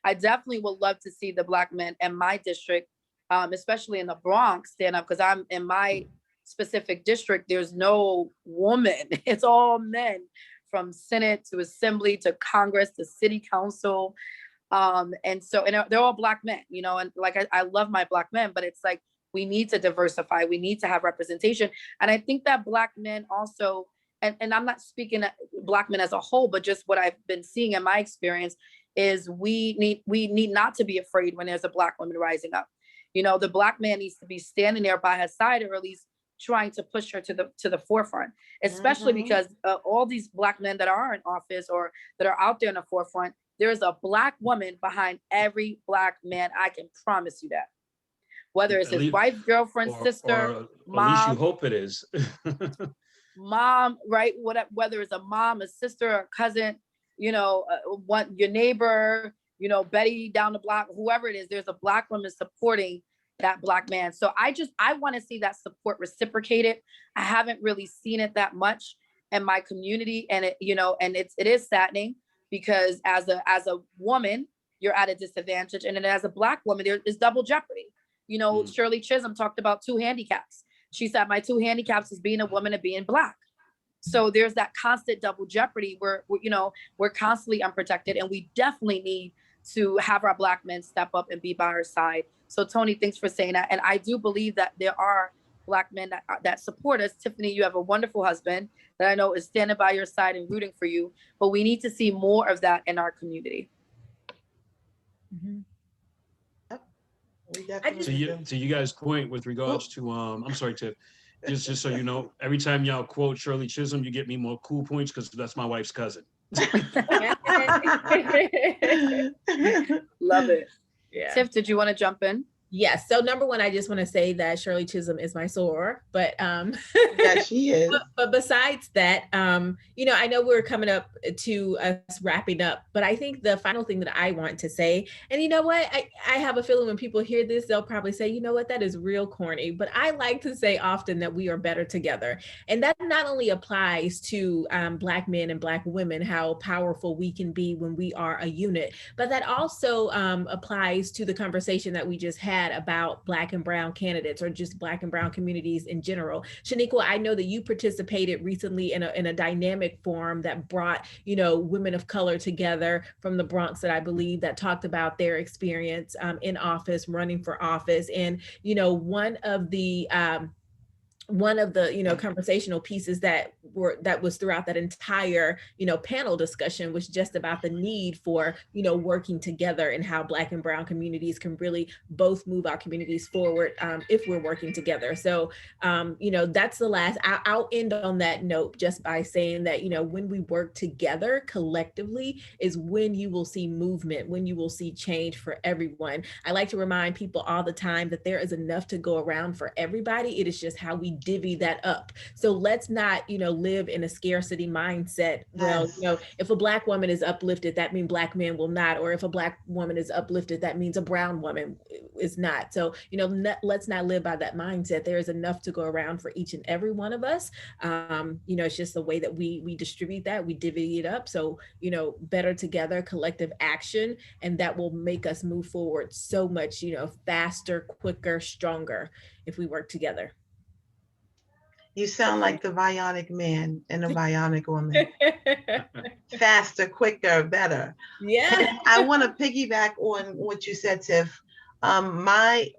I definitely would love to see the Black men in my district, especially in the Bronx, stand up, because I'm in my specific district, there's no woman. It's all men, from Senate to Assembly to Congress to City Council. And they're all Black men, you know, and like, I love my Black men, but it's like, we need to diversify. We need to have representation. And I think that Black men also, and I'm not speaking Black men as a whole, but just what I've been seeing in my experience is we need not to be afraid when there's a Black woman rising up. You know, the Black man needs to be standing there by her side, or at least trying to push her to the forefront, especially because all these Black men that are in office or that are out there in the forefront, there's a Black woman behind every Black man. I can promise you that. Whether it's his wife, girlfriend, sister, mom. At least you hope it is. Mom, right? Whether it's a mom, a sister, a cousin, you know, your neighbor, you know, Betty down the block, whoever it is, there's a Black woman supporting that Black man. So I want to see that support reciprocated. I haven't really seen it that much in my community. And it, you know, and it is saddening, because as a woman, you're at a disadvantage. And then as a Black woman, there is double jeopardy. You know, Shirley Chisholm talked about 2 handicaps. She said, my 2 handicaps is being a woman and being Black. So there's that constant double jeopardy where, you know, we're constantly unprotected, and we definitely need to have our Black men step up and be by our side. So Tony, thanks for saying that. And I do believe that there are Black men that support us. Tiffany, you have a wonderful husband that I know is standing by your side and rooting for you, but we need to see more of that in our community. Mm-hmm. To you guys' point with regards to I'm sorry, Tiff, just so you know, every time y'all quote Shirley Chisholm, you get me more cool points because that's my wife's cousin. Love it. Yeah. Tiff, did you want to jump in? Yes. So number one, I just want to say that Shirley Chisholm is my soror, but yeah, she is. But besides that, you know, I know we're coming up to us wrapping up, but I think the final thing that I want to say, and you know what, I have a feeling when people hear this, they'll probably say, you know what, that is real corny, but I like to say often that we are better together. And that not only applies to Black men and Black women, how powerful we can be when we are a unit, but that also applies to the conversation that we just had about Black and brown candidates, or just Black and brown communities in general. Shanequa, I know that you participated recently in a dynamic forum that brought, you know, women of color together from the Bronx, that I believe, that talked about their experience in office, running for office. And, you know, one of the you know, conversational pieces that was throughout that entire, you know, panel discussion was just about the need for, you know, working together, and how Black and brown communities can really both move our communities forward if we're working together. So, you know, that's the last. I'll end on that note just by saying that, you know, when we work together collectively is when you will see movement, when you will see change for everyone. I like to remind people all the time that there is enough to go around for everybody. It is just how we divvy that up. So let's not, live in a scarcity mindset. Well, if a Black woman is uplifted, that means Black men will not, or if a Black woman is uplifted, that means a brown woman is not. So, let's not live by that mindset. There is enough to go around for each and every one of us. It's just the way that we distribute that, we divvy it up. So, better together, collective action, and that will make us move forward so much, faster, quicker, stronger if we work together. You sound like the bionic man and the bionic woman. Faster, quicker, better. Yeah. And I want to piggyback on what you said, Tiff. My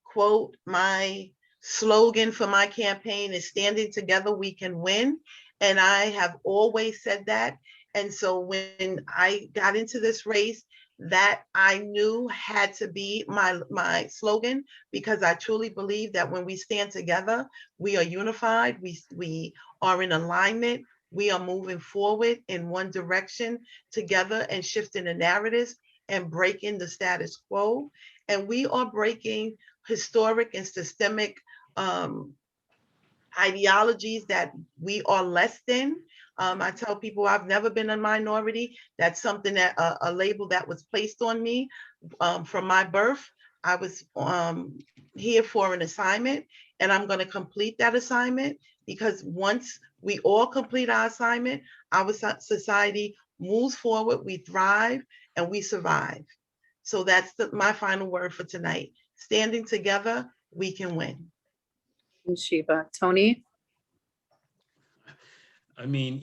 quote, my slogan for my campaign is "Standing together, we can win." And I have always said that. And so when I got into this race, that I knew had to be my slogan, because I truly believe that when we stand together, we are unified, we are in alignment, we are moving forward in one direction together and shifting the narratives and breaking the status quo. And we are breaking historic and systemic ideologies that we are less than. I tell people I've never been a minority. That's something that a label that was placed on me from my birth. I was here for an assignment, and I'm going to complete that assignment, because once we all complete our assignment, our society moves forward, we thrive, and we survive. So that's my final word for tonight. Standing together, we can win. Sheba. Tony? I mean,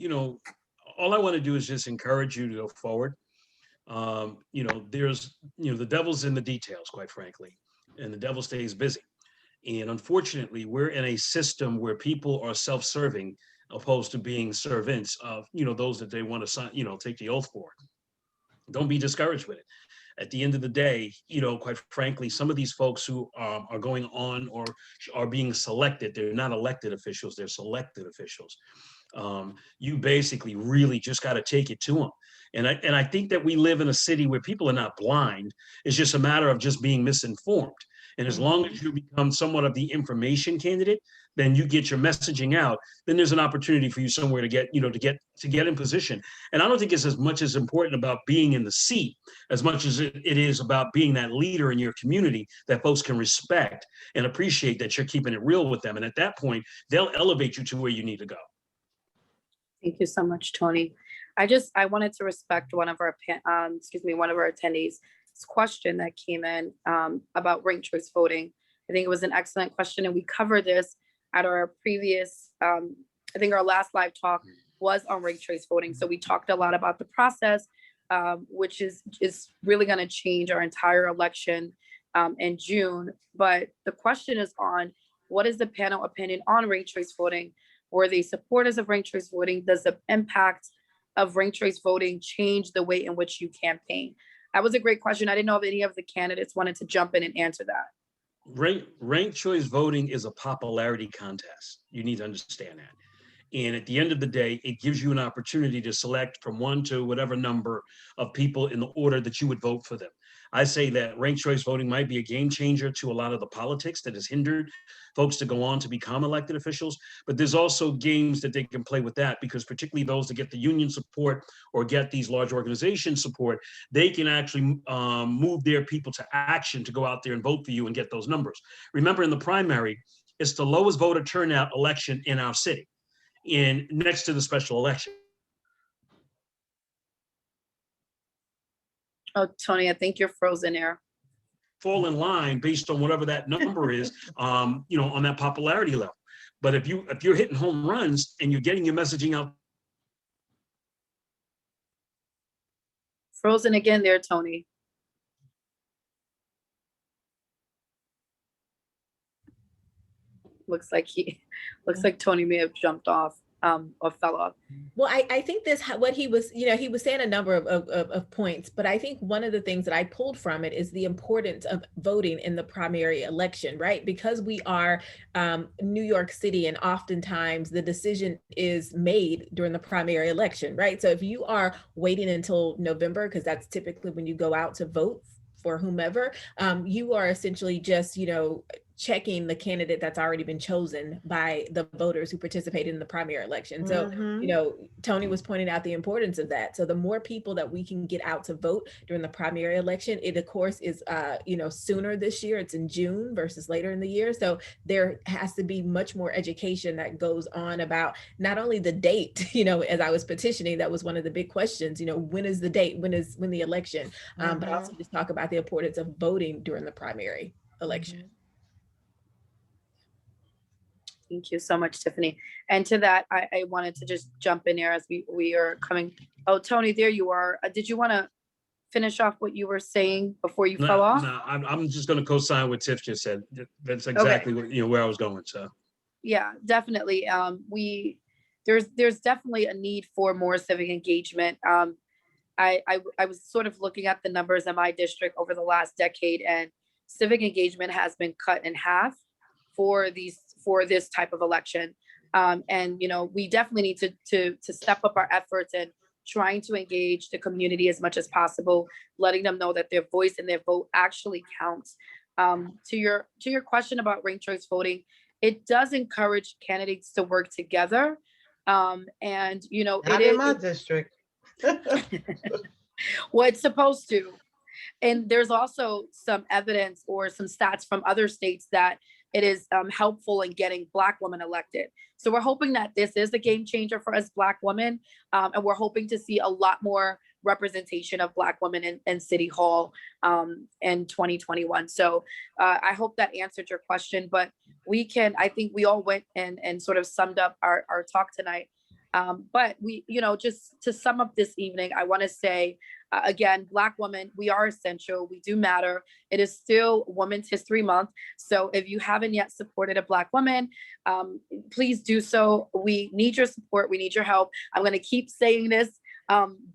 all I want to do is just encourage you to go forward. There's, the devil's in the details, quite frankly, and the devil stays busy. And unfortunately, we're in a system where people are self-serving opposed to being servants of, those that they want to sign, take the oath for. Don't be discouraged with it. At the end of the day, quite frankly, some of these folks who are going on or are being selected, they're not elected officials, they're selected officials. You basically really just got to take it to them. And I think that we live in a city where people are not blind. It's just a matter of just being misinformed. And as long as you become somewhat of the information candidate, then you get your messaging out, then there's an opportunity for you somewhere to get in position. And I don't think it's as much as important about being in the seat as much as it is about being that leader in your community that folks can respect and appreciate that you're keeping it real with them. And at that point, they'll elevate you to where you need to go. Thank you so much, Tony. I wanted to respect one of our attendees' question that came in about ranked choice voting. I think it was an excellent question, and we covered this at our previous, I think our last live talk was on ranked choice voting. So we talked a lot about the process, which is really going to change our entire election in June. But the question is on, what is the panel opinion on ranked choice voting? Were they supporters of ranked choice voting? Does the impact of ranked choice voting change the way in which you campaign? That was a great question. I didn't know if any of the candidates wanted to jump in and answer that. Ranked choice voting is a popularity contest. You need to understand that. And at the end of the day, it gives you an opportunity to select from 1 to whatever number of people in the order that you would vote for them. I say that ranked choice voting might be a game changer to a lot of the politics that has hindered folks to go on to become elected officials. But there's also games that they can play with that, because particularly those that get the union support or get these large organization support, they can actually move their people to action to go out there and vote for you and get those numbers. Remember, in the primary, it's the lowest voter turnout election in our city, and next to the special election. Oh, Tony, I think you're frozen there. Fall in line based on whatever that number is, on that popularity level. But if you're hitting home runs and you're getting your messaging out. Frozen again there, Tony. Looks like Tony may have jumped off. Or fell off. Well, I think what he was saying a number of points, but I think one of the things that I pulled from it is the importance of voting in the primary election, right? Because we are New York City, and oftentimes the decision is made during the primary election, right? So if you are waiting until November, because that's typically when you go out to vote for whomever, you are essentially just, checking the candidate that's already been chosen by the voters who participated in the primary election. So, you know, Tony was pointing out the importance of that. So the more people that we can get out to vote during the primary election, it of course is, you know, sooner this year. It's in June versus later in the year. So there has to be much more education that goes on about not only the date, you know, as I was petitioning, that was one of the big questions, you know, when is the date, when the election, but also just talk about the importance of voting during the primary election. Thank you so much, Tiffany. And to that, I wanted to just jump in here as we are coming. Oh, Tony, there you are. Did you want to finish off what you were saying before you fell off? No, I'm just going to co-sign what Tiff just said. That's exactly what, you know, where I was going. So yeah, definitely. There's definitely a need for more civic engagement. I was sort of looking at the numbers in my district over the last decade, and civic engagement has been cut in half for this type of election. And you know, we definitely need to step up our efforts and trying to engage the community as much as possible, letting them know that their voice and their vote actually counts. To your question about ranked choice voting, it does encourage candidates to work together. And you know, not in my district. Well, it's supposed to. And there's also some evidence or some stats from other states that it is helpful in getting Black women elected. So we're hoping that this is a game changer for us Black women. And we're hoping to see a lot more representation of Black women in City Hall in 2021. So I hope that answered your question, but I think we all went and sort of summed up our talk tonight. But we, you know, just to sum up this evening, I want to say, again, Black women, we are essential. We do matter. It is still Women's History Month. So if you haven't yet supported a Black woman, please do so. We need your support. We need your help. I'm going to keep saying this.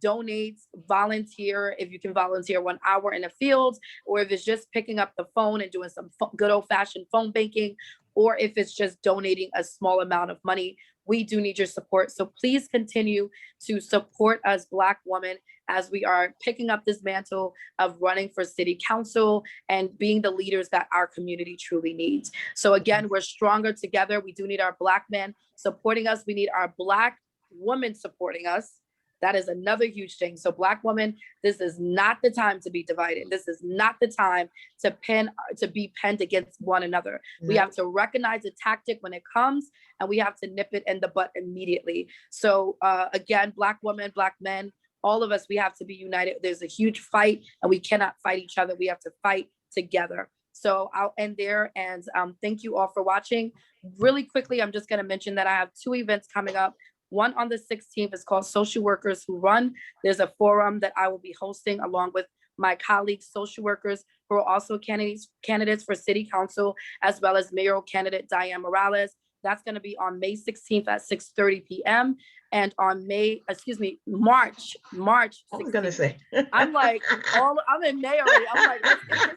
Donate, volunteer. If you can volunteer 1 hour in a field, or if it's just picking up the phone and doing some good old fashioned phone banking, or if it's just donating a small amount of money, we do need your support. So please continue to support us Black women as we are picking up this mantle of running for city council and being the leaders that our community truly needs. So again, we're stronger together. We do need our Black men supporting us. We need our Black women supporting us. That is another huge thing. So Black women, this is not the time to be divided. This is not the time to be penned against one another. Mm-hmm. We have to recognize the tactic when it comes, and we have to nip it in the butt immediately. So again, Black women, Black men, all of us, we have to be united. There's a huge fight, and we cannot fight each other. We have to fight together. So I'll end there, and thank you all for watching. Really quickly, I'm just going to mention that I have 2 events coming up. One on the 16th is called Social Workers Who Run. There's a forum that I will be hosting along with my colleagues, social workers who are also candidates for city council, as well as mayoral candidate Diane Morales. That's going to be on May 16th at 6:30 p.m. And on March 16th. I was going to say. I'm like, I'm in May already. I'm like,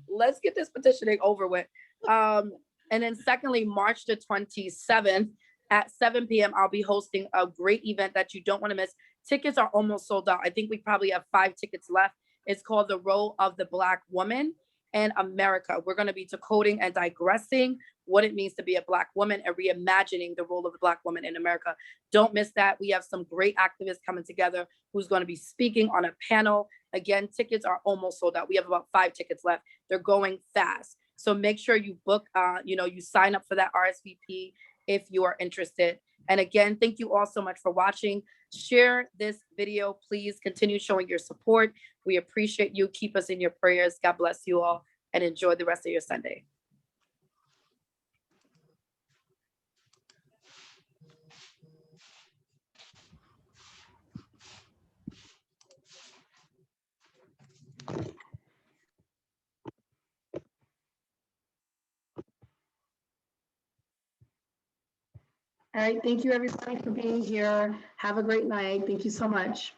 let's get this petitioning over with. And then secondly, March the 27th, at 7 p.m., I'll be hosting a great event that you don't want to miss. Tickets are almost sold out. I think we probably have 5 tickets left. It's called The Role of the Black Woman in America. We're going to be decoding and digressing what it means to be a Black woman and reimagining the role of the Black woman in America. Don't miss that. We have some great activists coming together who's going to be speaking on a panel. Again, tickets are almost sold out. We have about 5 tickets left. They're going fast. So make sure you book, you sign up for that RSVP if you are interested. And again, thank you all so much for watching. Share this video. Please continue showing your support. We appreciate you. Keep us in your prayers. God bless you all, and enjoy the rest of your Sunday. All right, thank you everybody for being here. Have a great night. Thank you so much.